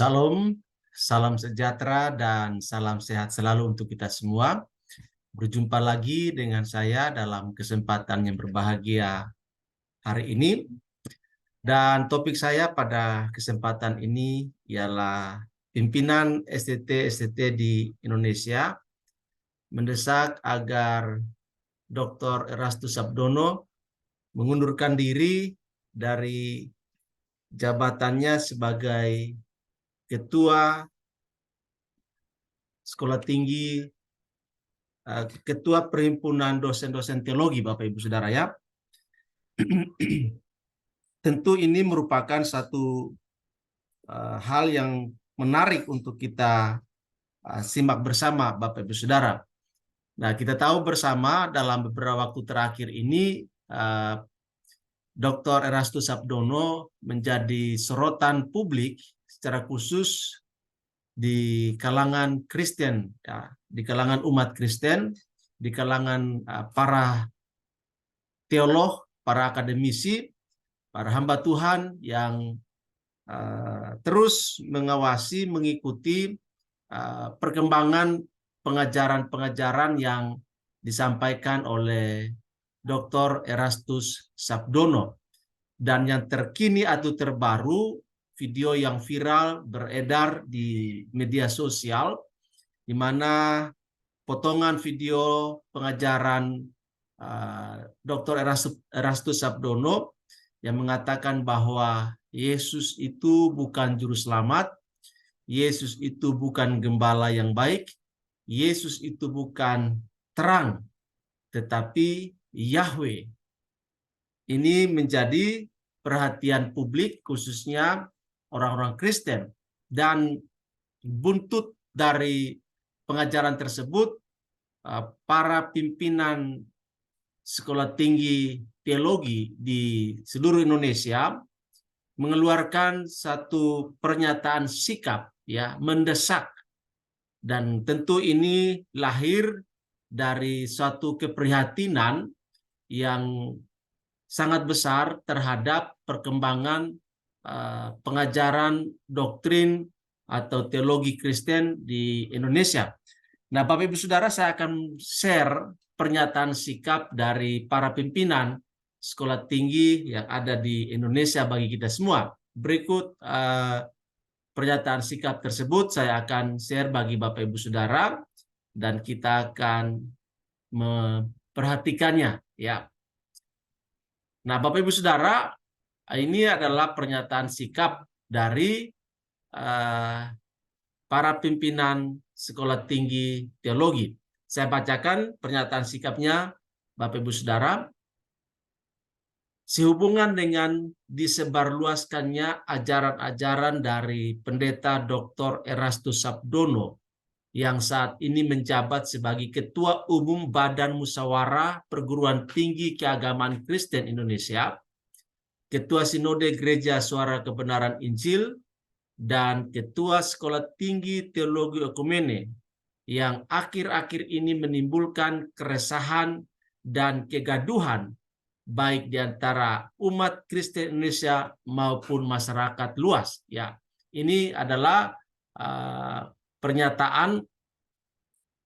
Salam, salam sejahtera dan salam sehat selalu untuk kita semua. Berjumpa lagi dengan saya dalam kesempatan yang berbahagia hari ini. Dan topik saya pada kesempatan ini ialah pimpinan STT di Indonesia mendesak agar Dr. Erastus Sabdono mengundurkan diri dari jabatannya sebagai Ketua Sekolah Tinggi, Ketua Perhimpunan Dosen-Dosen Teologi, Bapak Ibu Saudara ya. Tentu ini merupakan satu hal yang menarik untuk kita simak bersama, Bapak Ibu Saudara. Nah, kita tahu bersama dalam beberapa waktu terakhir ini Dr. Erastus Sabdono menjadi sorotan publik secara khusus di kalangan Kristen, ya, di kalangan umat Kristen, di kalangan para teolog, para akademisi, para hamba Tuhan yang terus mengawasi, mengikuti perkembangan pengajaran-pengajaran yang disampaikan oleh Dr. Erastus Sabdono. Dan yang terkini atau terbaru, video yang viral beredar di media sosial, di mana potongan video pengajaran Dr. Erastus Sabdono yang mengatakan bahwa Yesus itu bukan juru selamat, Yesus itu bukan gembala yang baik, Yesus itu bukan terang, tetapi Yahweh. Ini menjadi perhatian publik khususnya orang-orang Kristen. Dan buntut dari pengajaran tersebut, para pimpinan sekolah tinggi teologi di seluruh Indonesia mengeluarkan satu pernyataan sikap, ya, mendesak. Dan tentu ini lahir dari suatu keprihatinan yang sangat besar terhadap perkembangan pengajaran doktrin atau teologi Kristen di Indonesia. Nah, Bapak Ibu Saudara, saya akan share pernyataan sikap dari para pimpinan sekolah tinggi yang ada di Indonesia bagi kita semua. Berikut pernyataan sikap tersebut saya akan share bagi Bapak Ibu Saudara dan kita akan memperhatikannya, ya. Nah, Bapak Ibu Saudara, ini adalah pernyataan sikap dari para pimpinan sekolah tinggi teologi. Saya bacakan pernyataan sikapnya, Bapak Ibu Saudara. Sehubungan dengan disebarluaskannya ajaran-ajaran dari Pendeta Dr. Erastus Sabdono yang saat ini menjabat sebagai Ketua Umum Badan Musyawarah Perguruan Tinggi Keagamaan Kristen Indonesia, Ketua Sinode Gereja Suara Kebenaran Injil, dan Ketua Sekolah Tinggi Teologi Ekumene yang akhir-akhir ini menimbulkan keresahan dan kegaduhan baik di antara umat Kristen Indonesia maupun masyarakat luas. Ya, ini adalah pernyataan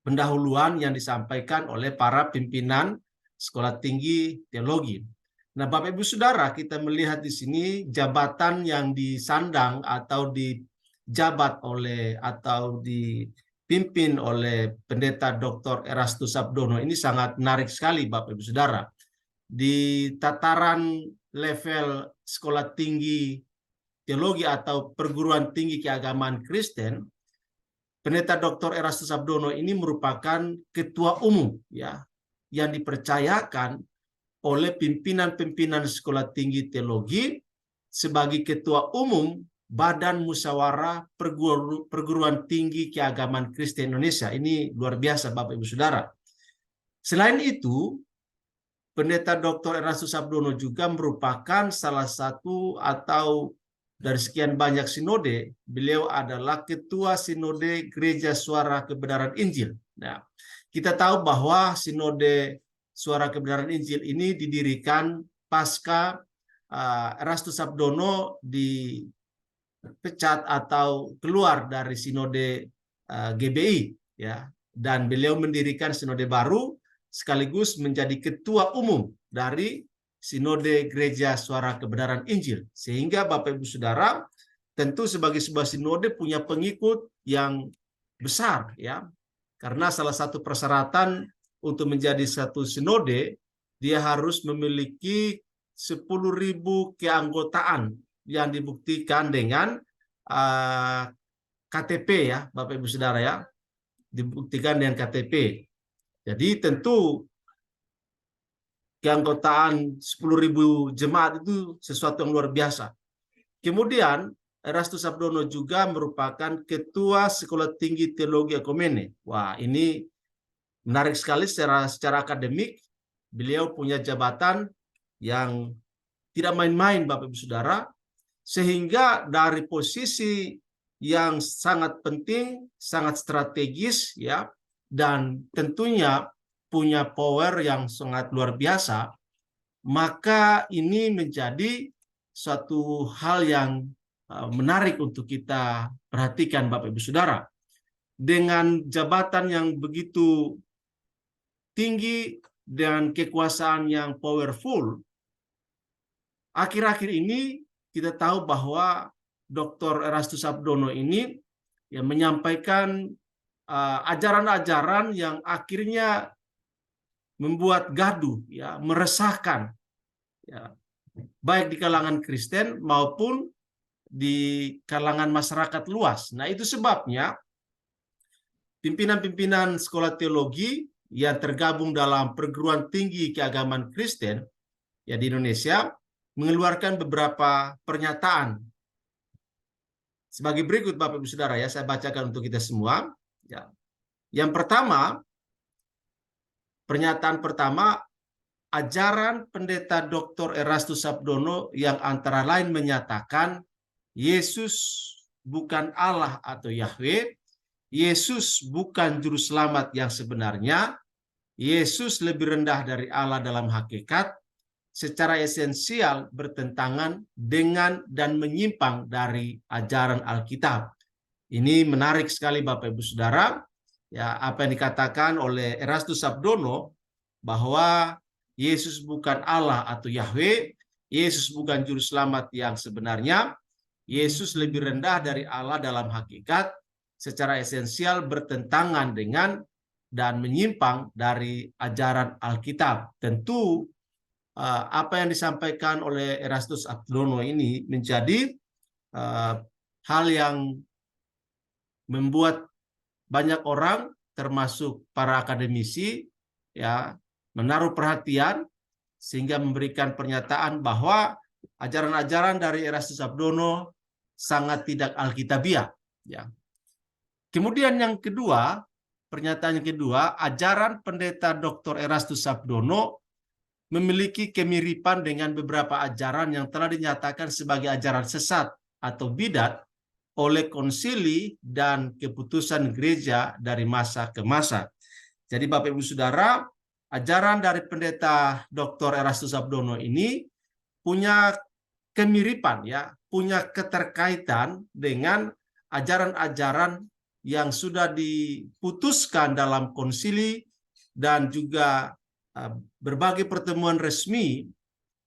pendahuluan yang disampaikan oleh para pimpinan sekolah tinggi teologi. Nah, Bapak Ibu Saudara, kita melihat di sini jabatan yang disandang atau dijabat oleh atau dipimpin oleh Pendeta Dr. Erastus Sabdono ini sangat menarik sekali, Bapak Ibu Saudara. Di tataran level sekolah tinggi teologi atau perguruan tinggi keagamaan Kristen, Pendeta Dr. Erastus Sabdono ini merupakan ketua umum, ya, yang dipercayakan oleh pimpinan-pimpinan sekolah tinggi teologi sebagai ketua umum Badan Musyawarah Perguruan Tinggi Keagamaan Kristen Indonesia. Ini luar biasa, Bapak Ibu Saudara. Selain itu, Pendeta Dr. Erastus Sabdono juga merupakan salah satu atau dari sekian banyak sinode, beliau adalah Ketua Sinode Gereja Suara Kebenaran Injil. Nah, kita tahu bahwa Sinode Suara Kebenaran Injil ini didirikan pasca Erastus Sabdono pecat atau keluar dari sinode GBI, ya, dan beliau mendirikan sinode baru sekaligus menjadi ketua umum dari sinode Gereja Suara Kebenaran Injil. Sehingga Bapak Ibu Saudara, tentu sebagai sebuah sinode punya pengikut yang besar, ya, karena salah satu persyaratan untuk menjadi satu sinode, dia harus memiliki 10.000 keanggotaan yang dibuktikan dengan KTP, ya, Bapak Ibu Saudara, ya, dibuktikan dengan KTP. Jadi tentu keanggotaan 10.000 jemaat itu sesuatu yang luar biasa. Kemudian Erastus Sabdono juga merupakan ketua Sekolah Tinggi Teologi Ekumene. Wah, ini menarik sekali secara akademik. Beliau punya jabatan yang tidak main-main, Bapak Ibu Saudara, sehingga dari posisi yang sangat penting, sangat strategis, ya, dan tentunya punya power yang sangat luar biasa, maka ini menjadi suatu hal yang menarik untuk kita perhatikan, Bapak Ibu Saudara. Dengan jabatan yang begitu tinggi dan kekuasaan yang powerful, akhir-akhir ini kita tahu bahwa Dr. Erastus Sabdono ini ya menyampaikan ajaran-ajaran yang akhirnya membuat gaduh, ya, meresahkan, ya, baik di kalangan Kristen maupun di kalangan masyarakat luas. Nah, itu sebabnya pimpinan-pimpinan sekolah teologi yang tergabung dalam perguruan tinggi keagamaan Kristen, ya, di Indonesia mengeluarkan beberapa pernyataan sebagai berikut, Bapak Ibu Saudara, ya, saya bacakan untuk kita semua. Ya. Yang pertama, pernyataan pertama, ajaran Pendeta Dr. Erastus Sabdono yang antara lain menyatakan Yesus bukan Allah atau Yahweh, Yesus bukan juru selamat yang sebenarnya, Yesus lebih rendah dari Allah dalam hakikat, secara esensial bertentangan dengan dan menyimpang dari ajaran Alkitab. Ini menarik sekali, Bapak Ibu Saudara, ya, apa yang dikatakan oleh Erastus Sabdono bahwa Yesus bukan Allah atau Yahweh, Yesus bukan juru selamat yang sebenarnya, Yesus lebih rendah dari Allah dalam hakikat, secara esensial bertentangan dengan dan menyimpang dari ajaran Alkitab. Tentu apa yang disampaikan oleh Erastus Sabdono ini menjadi hal yang membuat banyak orang, termasuk para akademisi, ya, menaruh perhatian sehingga memberikan pernyataan bahwa ajaran-ajaran dari Erastus Sabdono sangat tidak alkitabiah, ya. Kemudian yang kedua, pernyataan yang kedua, ajaran Pendeta Dr. Erastus Sabdono memiliki kemiripan dengan beberapa ajaran yang telah dinyatakan sebagai ajaran sesat atau bidat oleh konsili dan keputusan gereja dari masa ke masa. Jadi Bapak Ibu Saudara, ajaran dari Pendeta Dr. Erastus Sabdono ini punya kemiripan, ya, punya keterkaitan dengan ajaran-ajaran yang sudah diputuskan dalam konsili dan juga berbagai pertemuan resmi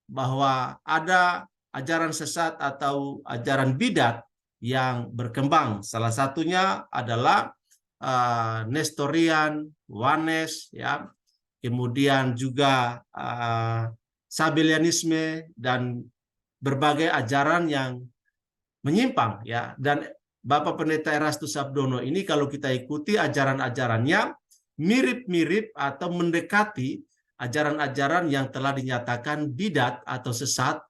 bahwa ada ajaran sesat atau ajaran bidat yang berkembang. Salah satunya adalah Nestorian, Oneness, ya, kemudian juga Sabellianisme dan berbagai ajaran yang menyimpang, ya. Dan Bapak Pendeta Erastus Sabdono ini kalau kita ikuti ajaran-ajarannya mirip-mirip atau mendekati ajaran-ajaran yang telah dinyatakan bidat atau sesat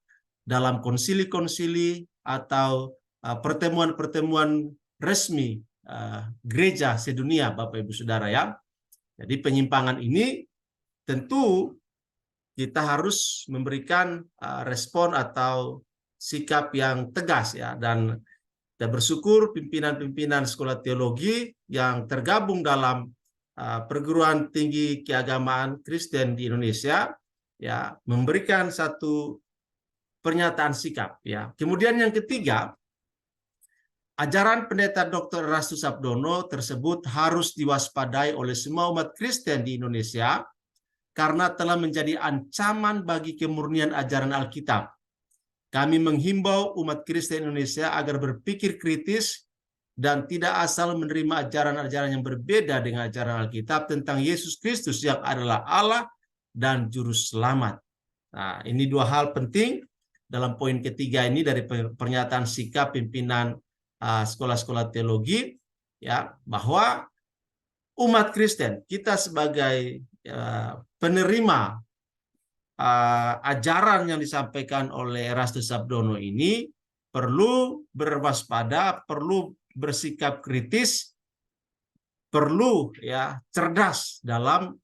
dalam konsili-konsili atau pertemuan-pertemuan resmi gereja sedunia, Bapak Ibu Saudara, ya. Jadi penyimpangan ini tentu kita harus memberikan respon atau sikap yang tegas, ya, dan kita bersyukur pimpinan-pimpinan sekolah teologi yang tergabung dalam perguruan tinggi keagamaan Kristen di Indonesia, ya, memberikan satu pernyataan sikap, ya. Kemudian yang ketiga, Ajaran Pendeta Dr. Erastus Sabdono tersebut harus diwaspadai oleh semua umat Kristen di Indonesia karena telah menjadi ancaman bagi kemurnian ajaran Alkitab. Kami menghimbau umat Kristen Indonesia agar berpikir kritis dan tidak asal menerima ajaran-ajaran yang berbeda dengan ajaran Alkitab tentang Yesus Kristus yang adalah Allah dan Juru Selamat. Nah, ini dua hal penting dalam poin ketiga ini dari pernyataan sikap pimpinan sekolah-sekolah teologi, ya, bahwa umat Kristen, kita sebagai penerima ajaran yang disampaikan oleh Erastus Sabdono ini perlu berwaspada, perlu bersikap kritis, perlu ya cerdas dalam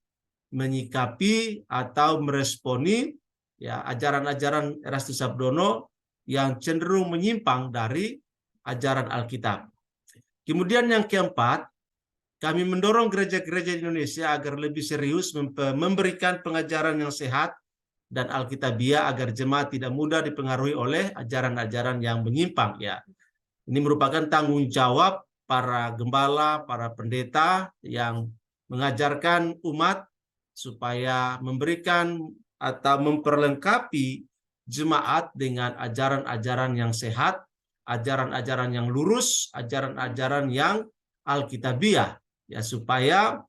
menyikapi atau meresponi ya ajaran-ajaran Erastus Sabdono yang cenderung menyimpang dari ajaran Alkitab. Kemudian yang keempat, kami mendorong gereja-gereja di Indonesia agar lebih serius memberikan pengajaran yang sehat dan alkitabiah agar jemaat tidak mudah dipengaruhi oleh ajaran-ajaran yang menyimpang. Ya, ini merupakan tanggung jawab para gembala, para pendeta yang mengajarkan umat supaya memberikan atau memperlengkapi jemaat dengan ajaran-ajaran yang sehat, ajaran-ajaran yang lurus, ajaran-ajaran yang alkitabiah, ya, supaya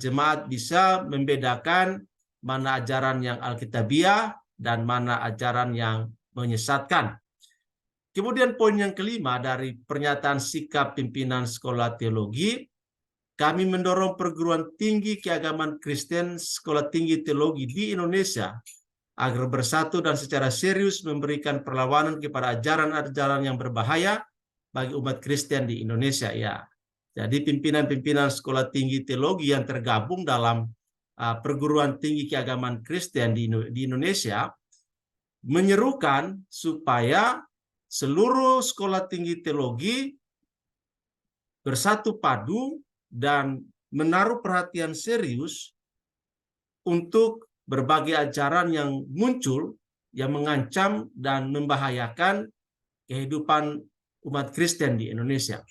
jemaat bisa membedakan mana ajaran yang alkitabiah dan mana ajaran yang menyesatkan. Kemudian poin yang kelima dari pernyataan sikap pimpinan sekolah teologi, kami mendorong perguruan tinggi keagamaan Kristen, sekolah tinggi teologi di Indonesia agar bersatu dan secara serius memberikan perlawanan kepada ajaran-ajaran yang berbahaya bagi umat Kristen di Indonesia. Ya, jadi pimpinan-pimpinan sekolah tinggi teologi yang tergabung dalam perguruan tinggi keagamaan Kristen di Indonesia menyerukan supaya seluruh sekolah tinggi teologi bersatu padu dan menaruh perhatian serius untuk berbagai ajaran yang muncul yang mengancam dan membahayakan kehidupan umat Kristen di Indonesia.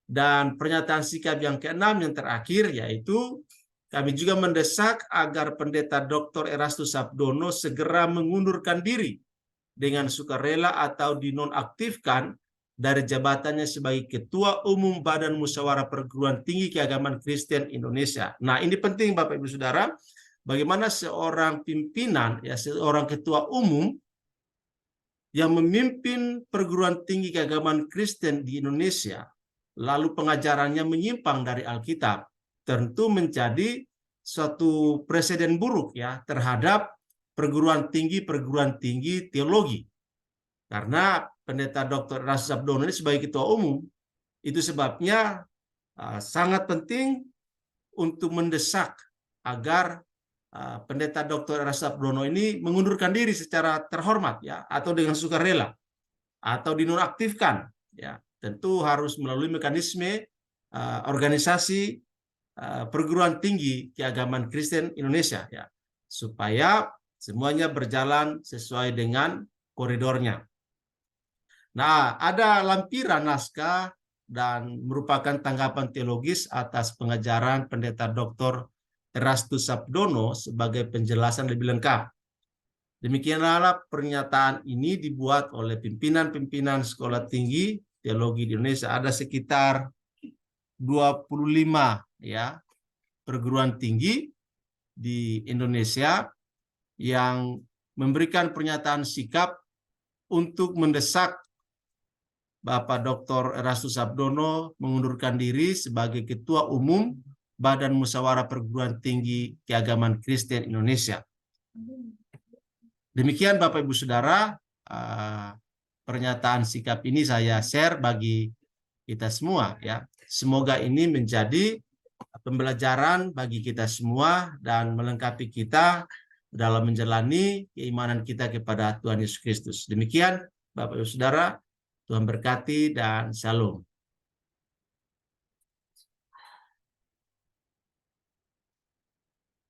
Dan pernyataan sikap yang keenam yang terakhir yaitu kami juga mendesak agar Pendeta Dr. Erastus Sabdono segera mengundurkan diri dengan sukarela atau dinonaktifkan dari jabatannya sebagai Ketua Umum Badan Musyawarah Perguruan Tinggi Keagamaan Kristen Indonesia. Nah, ini penting Bapak Ibu Saudara, bagaimana seorang pimpinan, ya seorang ketua umum yang memimpin perguruan tinggi keagamaan Kristen di Indonesia, lalu pengajarannya menyimpang dari Alkitab, tentu menjadi suatu presiden buruk ya terhadap perguruan tinggi teologi. Karena Pendeta Dr. Erastus Sabdono ini sebagai ketua umum, itu sebabnya sangat penting untuk mendesak agar Pendeta Dr. Erastus Sabdono ini mengundurkan diri secara terhormat ya atau dengan sukarela atau dinonaktifkan ya. Tentu harus melalui mekanisme organisasi perguruan tinggi keagamaan Kristen Indonesia ya, supaya semuanya berjalan sesuai dengan koridornya. Nah, ada lampiran naskah dan merupakan tanggapan teologis atas pengajaran Pendeta Dr. Erastus Sabdono sebagai penjelasan lebih lengkap. Demikianlah pernyataan ini dibuat oleh pimpinan-pimpinan sekolah tinggi teologi di Indonesia. Ada sekitar 25 ya perguruan tinggi di Indonesia yang memberikan pernyataan sikap untuk mendesak Bapak Dr. Erastus Sabdono mengundurkan diri sebagai Ketua Umum Badan Musyawarah Perguruan Tinggi Keagamaan Kristen Indonesia. Demikian Bapak Ibu Saudara, pernyataan sikap ini saya share bagi kita semua ya. Semoga ini menjadi pembelajaran bagi kita semua dan melengkapi kita dalam menjalani keimanan kita kepada Tuhan Yesus Kristus. Demikian Bapak Ibu Saudara, Tuhan berkati dan shalom.